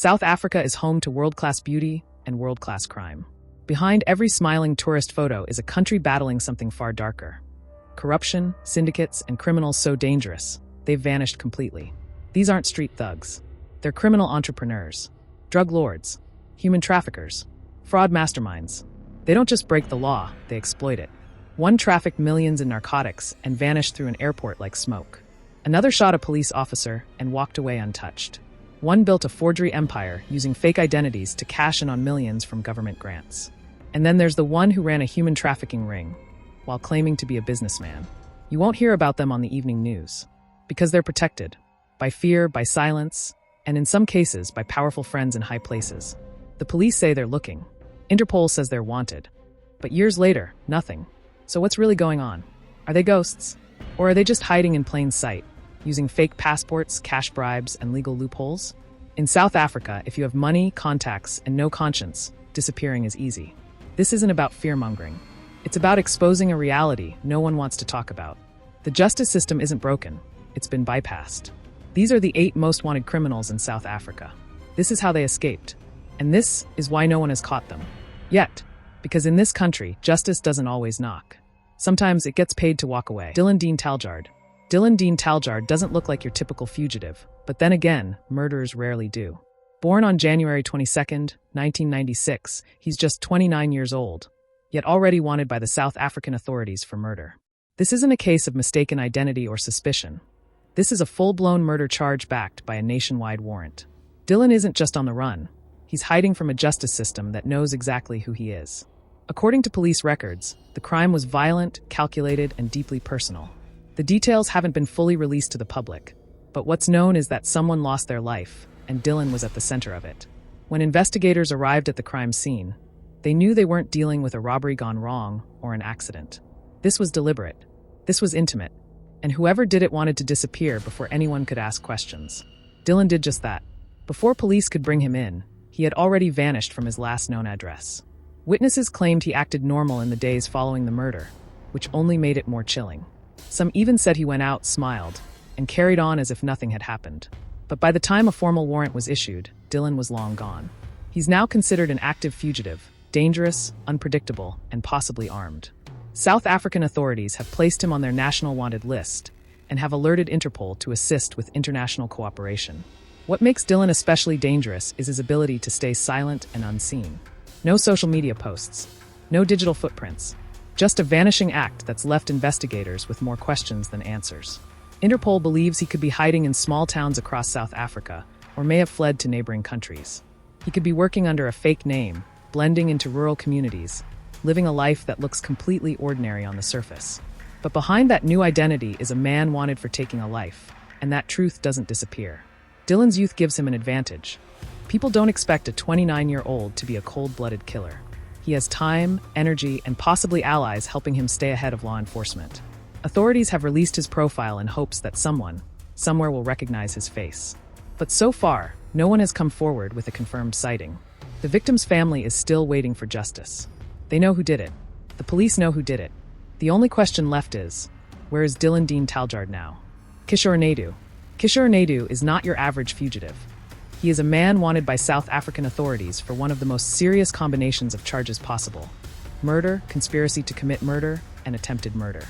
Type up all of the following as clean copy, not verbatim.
South Africa is home to world-class beauty and world-class crime. Behind every smiling tourist photo is a country battling something far darker. Corruption, syndicates, and criminals so dangerous, they've vanished completely. These aren't street thugs. They're criminal entrepreneurs, drug lords, human traffickers, fraud masterminds. They don't just break the law, they exploit it. One trafficked millions in narcotics and vanished through an airport like smoke. Another shot a police officer and walked away untouched. One built a forgery empire using fake identities to cash in on millions from government grants. And then there's the one who ran a human trafficking ring while claiming to be a businessman. You won't hear about them on the evening news because they're protected by fear, by silence, and in some cases by powerful friends in high places. The police say they're looking. Interpol says they're wanted. But years later, nothing. So what's really going on? Are they ghosts? Or are they just hiding in plain sight, using fake passports, cash bribes, and legal loopholes? In South Africa, if you have money, contacts, and no conscience, disappearing is easy. This isn't about fear-mongering. It's about exposing a reality no one wants to talk about. The justice system isn't broken. It's been bypassed. These are the 8 most wanted criminals in South Africa. This is how they escaped. And this is why no one has caught them. Yet, because in this country, justice doesn't always knock. Sometimes it gets paid to walk away. Talgard. Talgard doesn't look like your typical fugitive, but then again, murderers rarely do. Born on January 22, 1996, he's just 29 years old, yet already wanted by the South African authorities for murder. This isn't a case of mistaken identity or suspicion. This is a full-blown murder charge backed by a nationwide warrant. Dylan isn't just on the run. He's hiding from a justice system that knows exactly who he is. According to police records, the crime was violent, calculated, and deeply personal. The details haven't been fully released to the public, but what's known is that someone lost their life, and Dylan was at the center of it. When investigators arrived at the crime scene, they knew they weren't dealing with a robbery gone wrong or an accident. This was deliberate. This was intimate. And whoever did it wanted to disappear before anyone could ask questions. Dylan did just that. Before police could bring him in, he had already vanished from his last known address. Witnesses claimed he acted normal in the days following the murder, which only made it more chilling. Some even said he went out, smiled, and carried on as if nothing had happened. But by the time a formal warrant was issued, Dylan was long gone. He's now considered an active fugitive, dangerous, unpredictable, and possibly armed. South African authorities have placed him on their national wanted list and have alerted Interpol to assist with international cooperation. What makes Dylan especially dangerous is his ability to stay silent and unseen. No social media posts, no digital footprints, just a vanishing act that's left investigators with more questions than answers. Interpol believes he could be hiding in small towns across South Africa or may have fled to neighboring countries. He could be working under a fake name, blending into rural communities, living a life that looks completely ordinary on the surface. But behind that new identity is a man wanted for taking a life, and that truth doesn't disappear. Dylan's youth gives him an advantage. People don't expect a 29-year-old to be a cold-blooded killer. He has time, energy, and possibly allies helping him stay ahead of law enforcement. Authorities have released his profile in hopes that someone, somewhere will recognize his face. But so far, no one has come forward with a confirmed sighting. The victim's family is still waiting for justice. They know who did it. The police know who did it. The only question left is, where is Dylan Talgard now? Kishor Nadu. Kishor Nadu is not your average fugitive. He is a man wanted by South African authorities for one of the most serious combinations of charges possible: murder, conspiracy to commit murder, and attempted murder.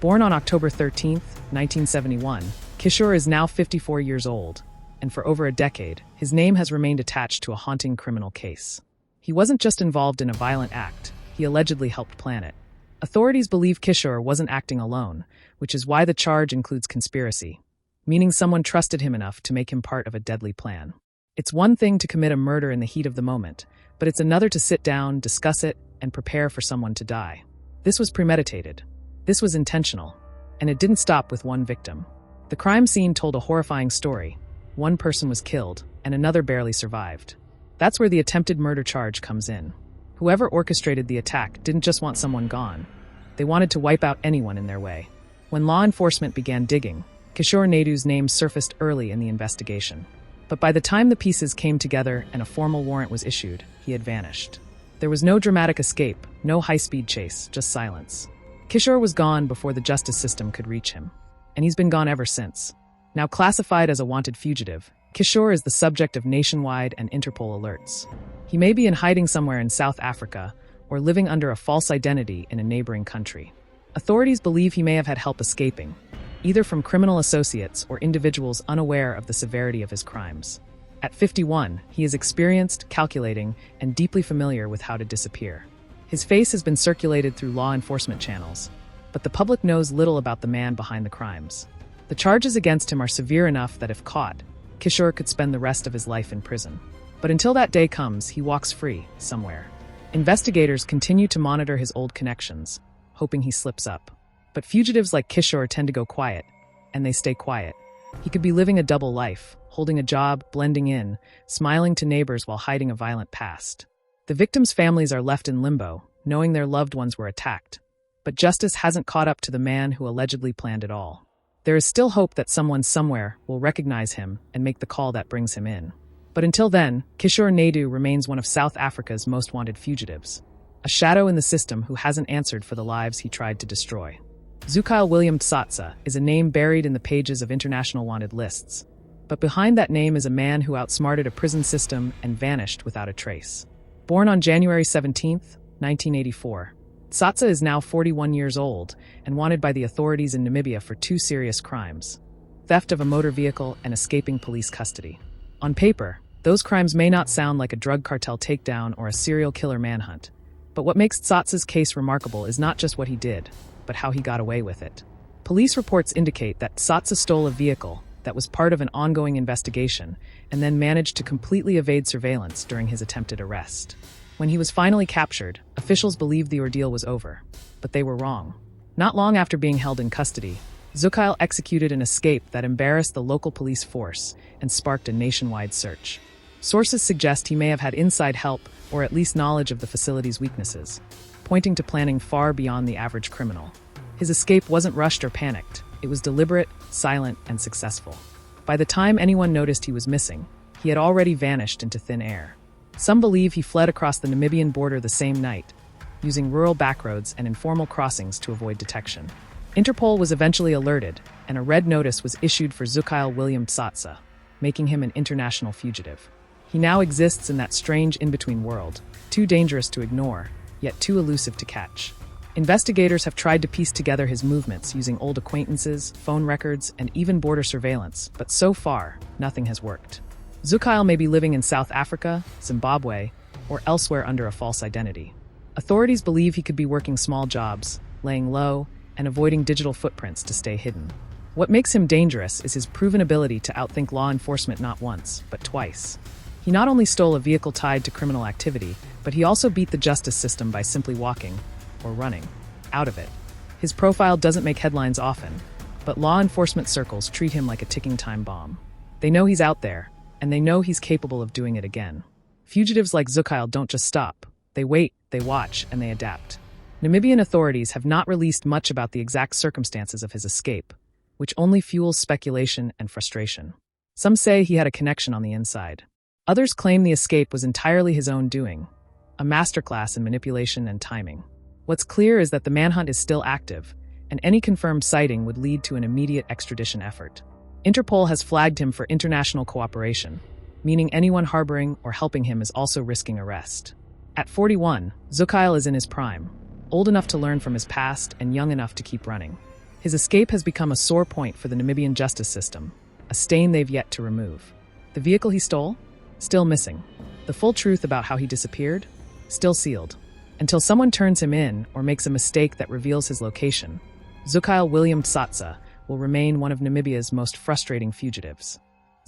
Born on October 13, 1971, Kishor is now 54 years old, and for over a decade, his name has remained attached to a haunting criminal case. He wasn't just involved in a violent act, he allegedly helped plan it. Authorities believe Kishor wasn't acting alone, which is why the charge includes conspiracy, meaning someone trusted him enough to make him part of a deadly plan. It's one thing to commit a murder in the heat of the moment, but it's another to sit down, discuss it, and prepare for someone to die. This was premeditated. This was intentional. And it didn't stop with one victim. The crime scene told a horrifying story. One person was killed, and another barely survived. That's where the attempted murder charge comes in. Whoever orchestrated the attack didn't just want someone gone. They wanted to wipe out anyone in their way. When law enforcement began digging, Kishor Nadu's name surfaced early in the investigation. But by the time the pieces came together and a formal warrant was issued, he had vanished. There was no dramatic escape, no high-speed chase, just silence. Kishor was gone before the justice system could reach him. And he's been gone ever since. Now classified as a wanted fugitive, Kishor is the subject of nationwide and Interpol alerts. He may be in hiding somewhere in South Africa or living under a false identity in a neighboring country. Authorities believe he may have had help escaping, either from criminal associates or individuals unaware of the severity of his crimes. At 51, he is experienced, calculating, and deeply familiar with how to disappear. His face has been circulated through law enforcement channels, but the public knows little about the man behind the crimes. The charges against him are severe enough that if caught, Kishor could spend the rest of his life in prison. But until that day comes, he walks free, somewhere. Investigators continue to monitor his old connections, hoping he slips up. But fugitives like Kishor tend to go quiet, and they stay quiet. He could be living a double life, holding a job, blending in, smiling to neighbors while hiding a violent past. The victims' families are left in limbo, knowing their loved ones were attacked. But justice hasn't caught up to the man who allegedly planned it all. There is still hope that someone somewhere will recognize him and make the call that brings him in. But until then, Kishor Nadu remains one of South Africa's most wanted fugitives, a shadow in the system who hasn't answered for the lives he tried to destroy. Zukile Satza is a name buried in the pages of international wanted lists. But behind that name is a man who outsmarted a prison system and vanished without a trace. Born on January 17, 1984, Satza is now 41 years old and wanted by the authorities in Namibia for two serious crimes: theft of a motor vehicle and escaping police custody. On paper, those crimes may not sound like a drug cartel takedown or a serial killer manhunt. But what makes Satza's case remarkable is not just what he did, but how he got away with it. Police reports indicate that Satza stole a vehicle that was part of an ongoing investigation and then managed to completely evade surveillance during his attempted arrest. When he was finally captured, officials believed the ordeal was over, but they were wrong. Not long after being held in custody, Zukile executed an escape that embarrassed the local police force and sparked a nationwide search. Sources suggest he may have had inside help or at least knowledge of the facility's weaknesses, pointing to planning far beyond the average criminal. His escape wasn't rushed or panicked. It was deliberate, silent, and successful. By the time anyone noticed he was missing, he had already vanished into thin air. Some believe he fled across the Namibian border the same night, using rural backroads and informal crossings to avoid detection. Interpol was eventually alerted, and a red notice was issued for Zukile Satza, making him an international fugitive. He now exists in that strange in-between world, too dangerous to ignore, yet too elusive to catch. Investigators have tried to piece together his movements using old acquaintances, phone records, and even border surveillance, but so far, nothing has worked. Zukile may be living in South Africa, Zimbabwe, or elsewhere under a false identity. Authorities believe he could be working small jobs, laying low, and avoiding digital footprints to stay hidden. What makes him dangerous is his proven ability to outthink law enforcement not once, but twice. He not only stole a vehicle tied to criminal activity, but he also beat the justice system by simply walking, or running, out of it. His profile doesn't make headlines often, but law enforcement circles treat him like a ticking time bomb. They know he's out there, and they know he's capable of doing it again. Fugitives like Zukile don't just stop. They wait, they watch, and they adapt. Namibian authorities have not released much about the exact circumstances of his escape, which only fuels speculation and frustration. Some say he had a connection on the inside. Others claim the escape was entirely his own doing, a masterclass in manipulation and timing. What's clear is that the manhunt is still active, and any confirmed sighting would lead to an immediate extradition effort. Interpol has flagged him for international cooperation, meaning anyone harboring or helping him is also risking arrest. At 41, Zukile is in his prime, old enough to learn from his past and young enough to keep running. His escape has become a sore point for the Namibian justice system, a stain they've yet to remove. The vehicle he stole? Still missing. The full truth about how he disappeared? Still sealed. Until someone turns him in or makes a mistake that reveals his location, Zukile Satza will remain one of Namibia's most frustrating fugitives.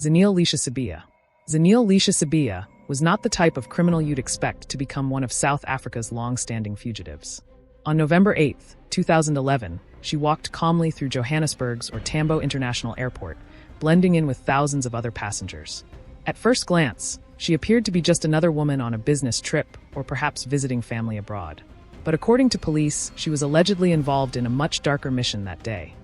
Zanil Sabia. Zanil Sabia was not the type of criminal you'd expect to become one of South Africa's long-standing fugitives. On November 8, 2011, she walked calmly through Johannesburg's or Tambo International Airport, blending in with thousands of other passengers. At first glance, she appeared to be just another woman on a business trip or perhaps visiting family abroad. But according to police, she was allegedly involved in a much darker mission that day: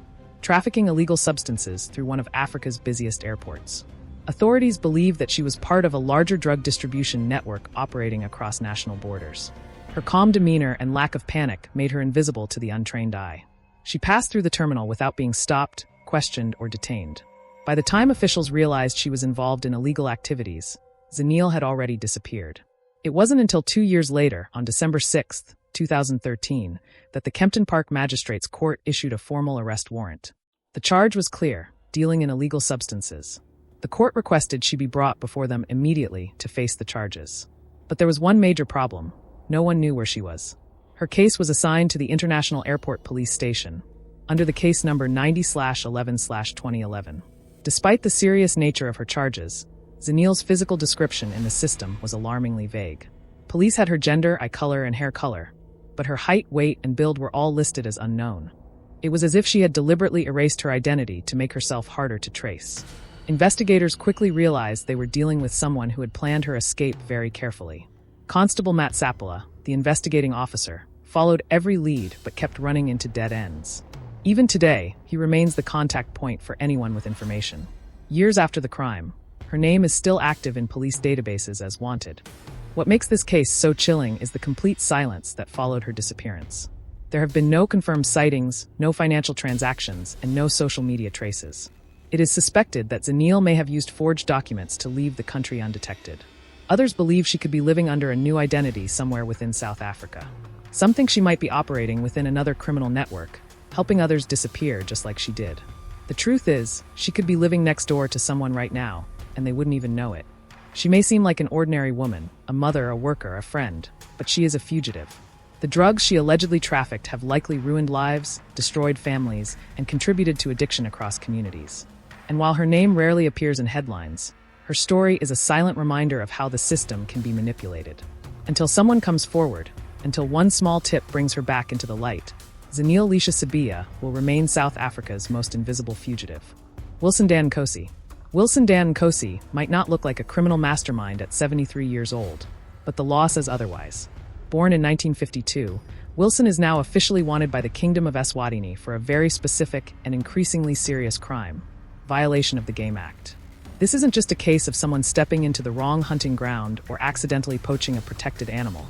trafficking illegal substances through one of Africa's busiest airports. Authorities believe that she was part of a larger drug distribution network operating across national borders. Her calm demeanor and lack of panic made her invisible to the untrained eye. She passed through the terminal without being stopped, questioned, or detained. By the time officials realized she was involved in illegal activities, Zanil had already disappeared. It wasn't until 2 years later, on December 6, 2013, that the Kempton Park Magistrates Court issued a formal arrest warrant. The charge was clear: dealing in illegal substances. The court requested she be brought before them immediately to face the charges. But there was one major problem: no one knew where she was. Her case was assigned to the International Airport Police Station, under the case number 90/11/2011. Despite the serious nature of her charges, Zanil's physical description in the system was alarmingly vague. Police had her gender, eye color, and hair color, but her height, weight, and build were all listed as unknown. It was as if she had deliberately erased her identity to make herself harder to trace. Investigators quickly realized they were dealing with someone who had planned her escape very carefully. Constable Matt Sapala, the investigating officer, followed every lead but kept running into dead ends. Even today, he remains the contact point for anyone with information. Years after the crime, her name is still active in police databases as wanted. What makes this case so chilling is the complete silence that followed her disappearance. There have been no confirmed sightings, no financial transactions, and no social media traces. It is suspected that Zanil may have used forged documents to leave the country undetected. Others believe she could be living under a new identity somewhere within South Africa. Some think she might be operating within another criminal network, helping others disappear just like she did. The truth is, she could be living next door to someone right now, and they wouldn't even know it. She may seem like an ordinary woman, a mother, a worker, a friend, but she is a fugitive. The drugs she allegedly trafficked have likely ruined lives, destroyed families, and contributed to addiction across communities. And while her name rarely appears in headlines, her story is a silent reminder of how the system can be manipulated. Until someone comes forward, until one small tip brings her back into the light, Zanil Leisha Sabia will remain South Africa's most invisible fugitive. Wilson Dan Kosi. Wilson Dan Kosi might not look like a criminal mastermind at 73 years old, but the law says otherwise. Born in 1952, Wilson is now officially wanted by the Kingdom of Eswatini for a very specific and increasingly serious crime: violation of the Game Act. This isn't just a case of someone stepping into the wrong hunting ground or accidentally poaching a protected animal.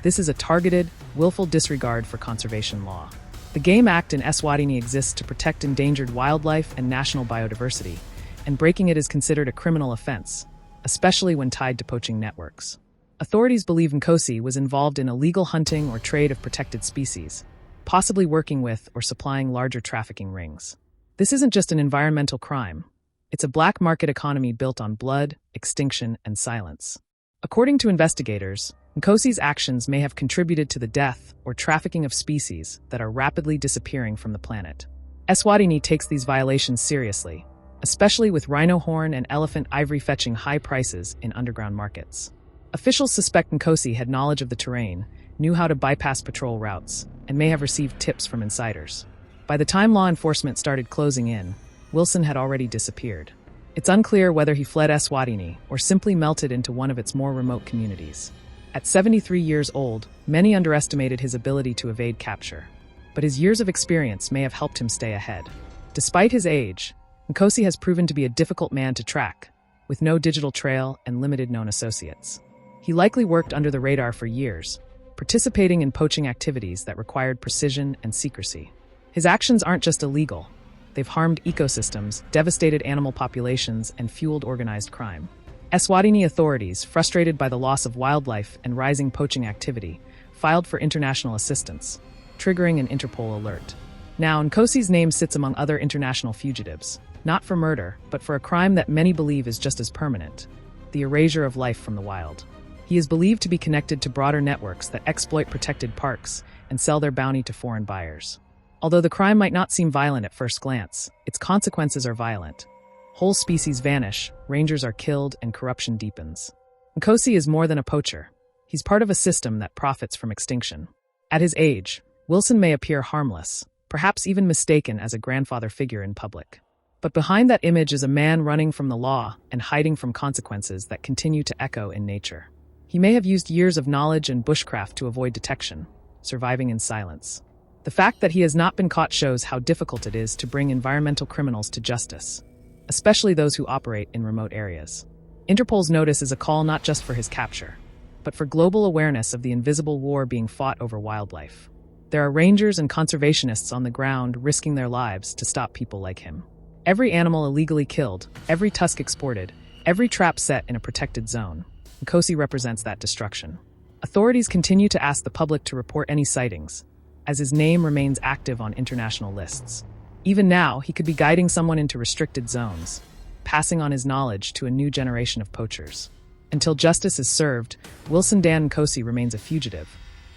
This is a targeted, willful disregard for conservation law. The Game Act in Eswatini exists to protect endangered wildlife and national biodiversity, and breaking it is considered a criminal offense, especially when tied to poaching networks. Authorities believe Nkosi was involved in illegal hunting or trade of protected species, possibly working with or supplying larger trafficking rings. This isn't just an environmental crime. It's a black market economy built on blood, extinction, and silence. According to investigators, Nkosi's actions may have contributed to the death or trafficking of species that are rapidly disappearing from the planet. Eswatini takes these violations seriously, especially with rhino horn and elephant ivory fetching high prices in underground markets. Officials suspect Nkosi had knowledge of the terrain, knew how to bypass patrol routes, and may have received tips from insiders. By the time law enforcement started closing in, Wilson had already disappeared. It's unclear whether he fled Eswatini or simply melted into one of its more remote communities. At 73 years old, many underestimated his ability to evade capture, but his years of experience may have helped him stay ahead. Despite his age, Nkosi has proven to be a difficult man to track, with no digital trail and limited known associates. He likely worked under the radar for years, participating in poaching activities that required precision and secrecy. His actions aren't just illegal. They've harmed ecosystems, devastated animal populations, and fueled organized crime. Eswatini authorities, frustrated by the loss of wildlife and rising poaching activity, filed for international assistance, triggering an Interpol alert. Now, Nkosi's name sits among other international fugitives, not for murder, but for a crime that many believe is just as permanent: the erasure of life from the wild. He is believed to be connected to broader networks that exploit protected parks and sell their bounty to foreign buyers. Although the crime might not seem violent at first glance, its consequences are violent. Whole species vanish, rangers are killed, and corruption deepens. Nkosi is more than a poacher. He's part of a system that profits from extinction. At his age, Wilson may appear harmless, perhaps even mistaken as a grandfather figure in public. But behind that image is a man running from the law and hiding from consequences that continue to echo in nature. He may have used years of knowledge and bushcraft to avoid detection, surviving in silence. The fact that he has not been caught shows how difficult it is to bring environmental criminals to justice, especially those who operate in remote areas. Interpol's notice is a call not just for his capture, but for global awareness of the invisible war being fought over wildlife. There are rangers and conservationists on the ground risking their lives to stop people like him. Every animal illegally killed, every tusk exported, every trap set in a protected zone. Kosi represents that destruction. Authorities continue to ask the public to report any sightings, as his name remains active on international lists. Even now, he could be guiding someone into restricted zones, passing on his knowledge to a new generation of poachers. Until justice is served, Wilson Dan Kosi remains a fugitive,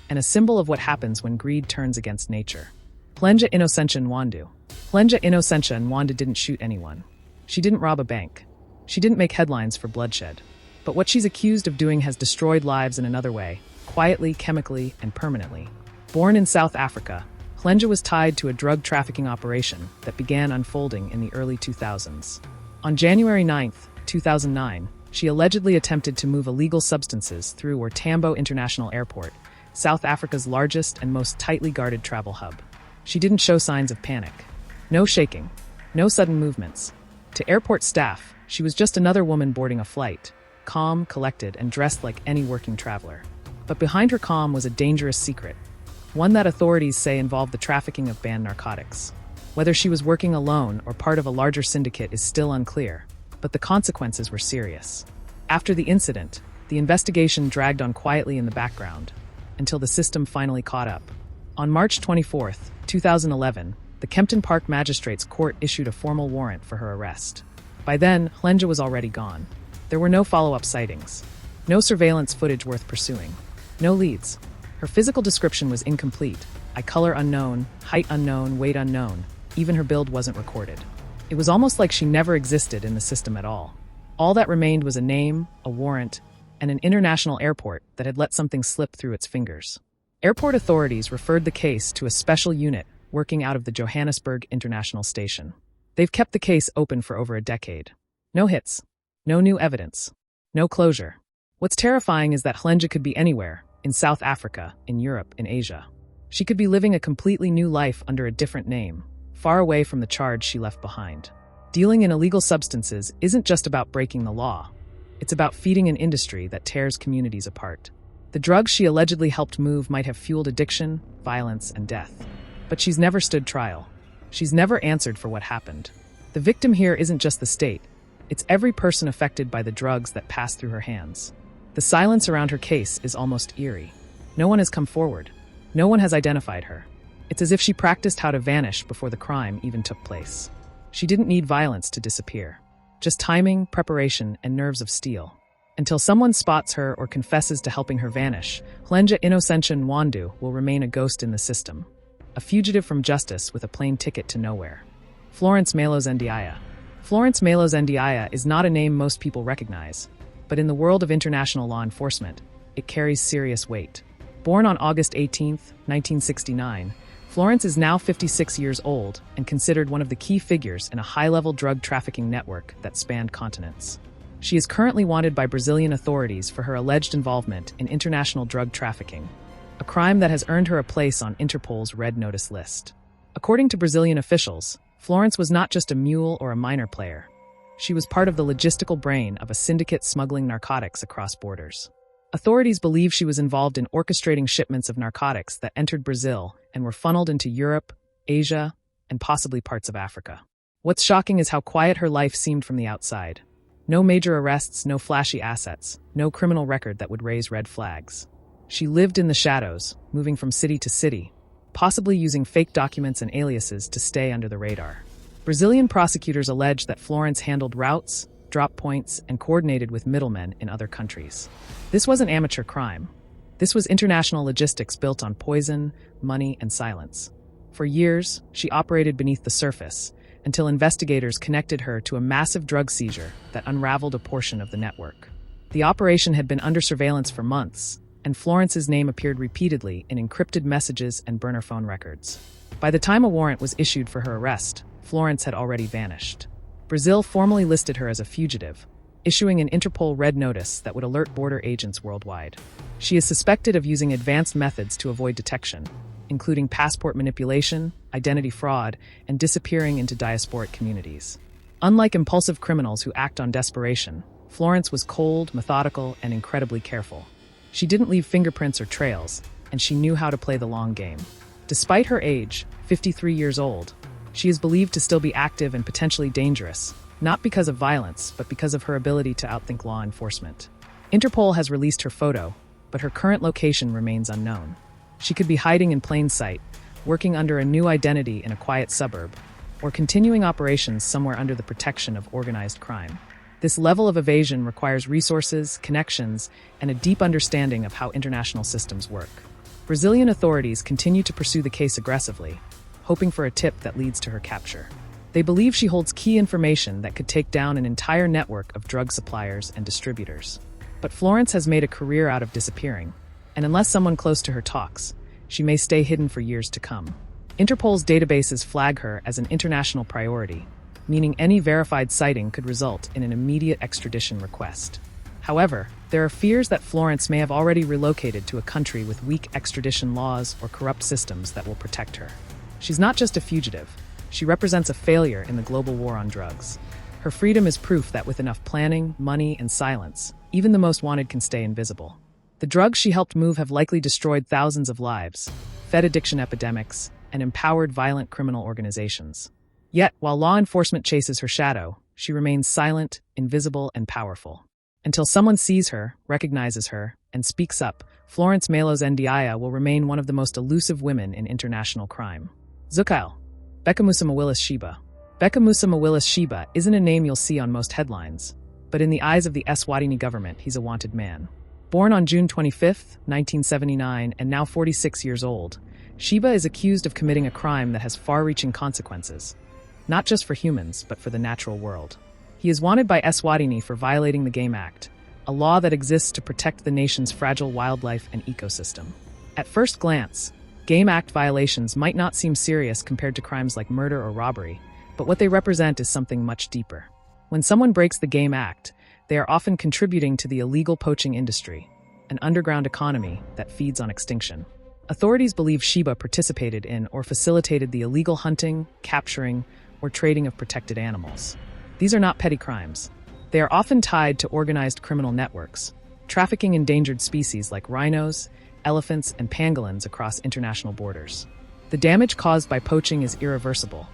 and a symbol of what happens when greed turns against nature. Helena Innocentia Wandu. Helena Innocentia Wandu didn't shoot anyone. She didn't rob a bank. She didn't make headlines for bloodshed. But what she's accused of doing has destroyed lives in another way, quietly, chemically, and permanently. Born in South Africa, Helena was tied to a drug trafficking operation that began unfolding in the early 2000s. On January 9, 2009, she allegedly attempted to move illegal substances through Tambo International Airport, South Africa's largest and most tightly guarded travel hub. She didn't show signs of panic. No shaking. No sudden movements. To airport staff, she was just another woman boarding a flight, calm, collected, and dressed like any working traveler. But behind her calm was a dangerous secret, one that authorities say involved the trafficking of banned narcotics. Whether she was working alone or part of a larger syndicate is still unclear, but the consequences were serious. After the incident, the investigation dragged on quietly in the background, until the system finally caught up. On March 24, 2011, the Kempton Park Magistrates Court issued a formal warrant for her arrest. By then, Helena was already gone. There were no follow-up sightings, no surveillance footage worth pursuing, no leads. Her physical description was incomplete. Eye color unknown, height unknown, weight unknown. Even her build wasn't recorded. It was almost like she never existed in the system at all. All that remained was a name, a warrant, and an international airport that had let something slip through its fingers. Airport authorities referred the case to a special unit working out of the Johannesburg International Station. They've kept the case open for over a decade. No hits. No new evidence. No closure. What's terrifying is that Helena could be anywhere, in South Africa, in Europe, in Asia. She could be living a completely new life under a different name, far away from the charge she left behind. Dealing in illegal substances isn't just about breaking the law. It's about feeding an industry that tears communities apart. The drugs she allegedly helped move might have fueled addiction, violence, and death. But she's never stood trial. She's never answered for what happened. The victim here isn't just the state. It's every person affected by the drugs that pass through her hands. The silence around her case is almost eerie. No one has come forward. No one has identified her. It's as if she practiced how to vanish before the crime even took place. She didn't need violence to disappear. Just timing, preparation, and nerves of steel. Until someone spots her or confesses to helping her vanish, Helena Innocentia Wandu will remain a ghost in the system. A fugitive from justice with a plane ticket to nowhere. Florence Melo Zendi. Florence Melo Zendi is not a name most people recognize, but in the world of international law enforcement, it carries serious weight. Born on August 18, 1969, Florence is now 56 years old and considered one of the key figures in a high-level drug trafficking network that spanned continents. She is currently wanted by Brazilian authorities for her alleged involvement in international drug trafficking, a crime that has earned her a place on Interpol's Red Notice list. According to Brazilian officials, Florence was not just a mule or a minor player. She was part of the logistical brain of a syndicate smuggling narcotics across borders. Authorities believe she was involved in orchestrating shipments of narcotics that entered Brazil and were funneled into Europe, Asia, and possibly parts of Africa. What's shocking is how quiet her life seemed from the outside. No major arrests, no flashy assets, no criminal record that would raise red flags. She lived in the shadows, moving from city to city, possibly using fake documents and aliases to stay under the radar. Brazilian prosecutors allege that Florence handled routes, drop points, and coordinated with middlemen in other countries. This wasn't amateur crime. This was international logistics built on poison, money, and silence. For years, she operated beneath the surface, until investigators connected her to a massive drug seizure that unraveled a portion of the network. The operation had been under surveillance for months, and Florence's name appeared repeatedly in encrypted messages and burner phone records. By the time a warrant was issued for her arrest, Florence had already vanished. Brazil formally listed her as a fugitive, issuing an Interpol Red Notice that would alert border agents worldwide. She is suspected of using advanced methods to avoid detection, including passport manipulation, identity fraud, and disappearing into diasporic communities. Unlike impulsive criminals who act on desperation, Florence was cold, methodical, and incredibly careful. She didn't leave fingerprints or trails, and she knew how to play the long game. Despite her age, 53 years old, She is believed to still be active and potentially dangerous, not because of violence, but because of her ability to outthink law enforcement. Interpol has released her photo, but her current location remains unknown. She could be hiding in plain sight, working under a new identity in a quiet suburb, or continuing operations somewhere under the protection of organized crime. This level of evasion requires resources, connections, and a deep understanding of how international systems work. Brazilian authorities continue to pursue the case aggressively, hoping for a tip that leads to her capture. They believe she holds key information that could take down an entire network of drug suppliers and distributors. But Florence has made a career out of disappearing, and unless someone close to her talks, she may stay hidden for years to come. Interpol's databases flag her as an international priority, meaning any verified sighting could result in an immediate extradition request. However, there are fears that Florence may have already relocated to a country with weak extradition laws or corrupt systems that will protect her. She's not just a fugitive, she represents a failure in the global war on drugs. Her freedom is proof that with enough planning, money, and silence, even the most wanted can stay invisible. The drugs she helped move have likely destroyed thousands of lives, fed addiction epidemics, and empowered violent criminal organizations. Yet, while law enforcement chases her shadow, she remains silent, invisible, and powerful. Until someone sees her, recognizes her, and speaks up, Florence Melo's Ndiaye will remain one of the most elusive women in international crime. Zukile. Bhekumusa Mawillis Shiba. Bhekumusa Mawillis Shiba isn't a name you'll see on most headlines, but in the eyes of the Eswatini government, he's a wanted man. Born on June 25, 1979, and now 46 years old, Shiba is accused of committing a crime that has far-reaching consequences, not just for humans, but for the natural world. He is wanted by Eswatini for violating the Game Act, a law that exists to protect the nation's fragile wildlife and ecosystem. At first glance, Game Act violations might not seem serious compared to crimes like murder or robbery, but what they represent is something much deeper. When someone breaks the Game Act, they are often contributing to the illegal poaching industry, an underground economy that feeds on extinction. Authorities believe Shiba participated in or facilitated the illegal hunting, capturing, or trading of protected animals. These are not petty crimes. They are often tied to organized criminal networks, trafficking endangered species like rhinos, elephants, and pangolins across international borders. The damage caused by poaching is irreversible.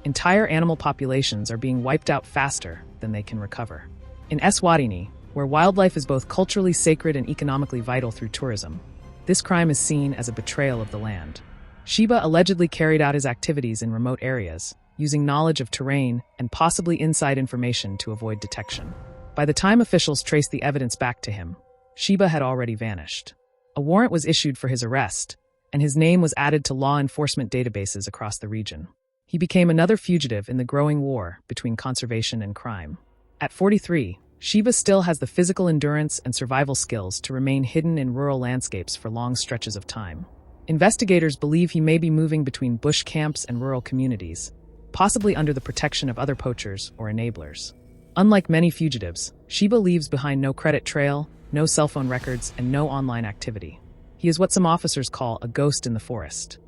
Entire animal populations are being wiped out faster than they can recover. In Eswatini, where wildlife is both culturally sacred and economically vital through tourism, this crime is seen as a betrayal of the land. Shiba allegedly carried out his activities in remote areas, using knowledge of terrain and possibly inside information to avoid detection. By the time officials traced the evidence back to him, Shiba had already vanished. A warrant was issued for his arrest, and his name was added to law enforcement databases across the region. He became another fugitive in the growing war between conservation and crime. At 43, Shiba still has the physical endurance and survival skills to remain hidden in rural landscapes for long stretches of time. Investigators believe he may be moving between bush camps and rural communities, possibly under the protection of other poachers or enablers. Unlike many fugitives, Shiba leaves behind no credit trail, no cell phone records, and no online activity. He is what some officers call a ghost in the forest.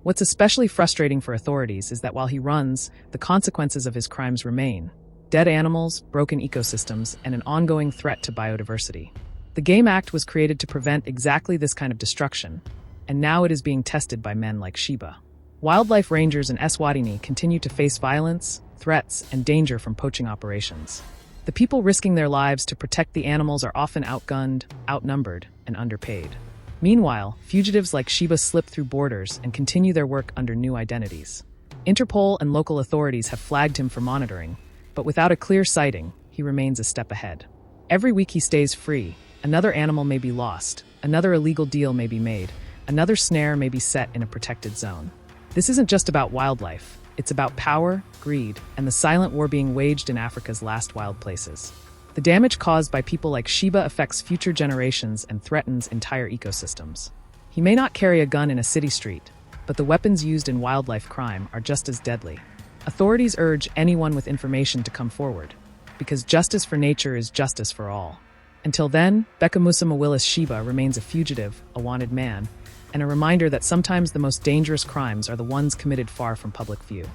What's especially frustrating for authorities is that while he runs, the consequences of his crimes remain: dead animals, broken ecosystems, and an ongoing threat to biodiversity. The Game Act was created to prevent exactly this kind of destruction, and now it is being tested by men like Shiba. Wildlife rangers in Eswatini continue to face violence, threats, and danger from poaching operations. The people risking their lives to protect the animals are often outgunned, outnumbered, and underpaid. Meanwhile, fugitives like Shiba slip through borders and continue their work under new identities. Interpol and local authorities have flagged him for monitoring, but without a clear sighting, he remains a step ahead. Every week he stays free, another animal may be lost, another illegal deal may be made, another snare may be set in a protected zone. This isn't just about wildlife, it's about power, greed, and the silent war being waged in Africa's last wild places. The damage caused by people like Shiba affects future generations and threatens entire ecosystems. He may not carry a gun in a city street, but the weapons used in wildlife crime are just as deadly. Authorities urge anyone with information to come forward, because justice for nature is justice for all. Until then, Bhekumusa Mawillis Shiba remains a fugitive, a wanted man, and a reminder that sometimes the most dangerous crimes are the ones committed far from public view.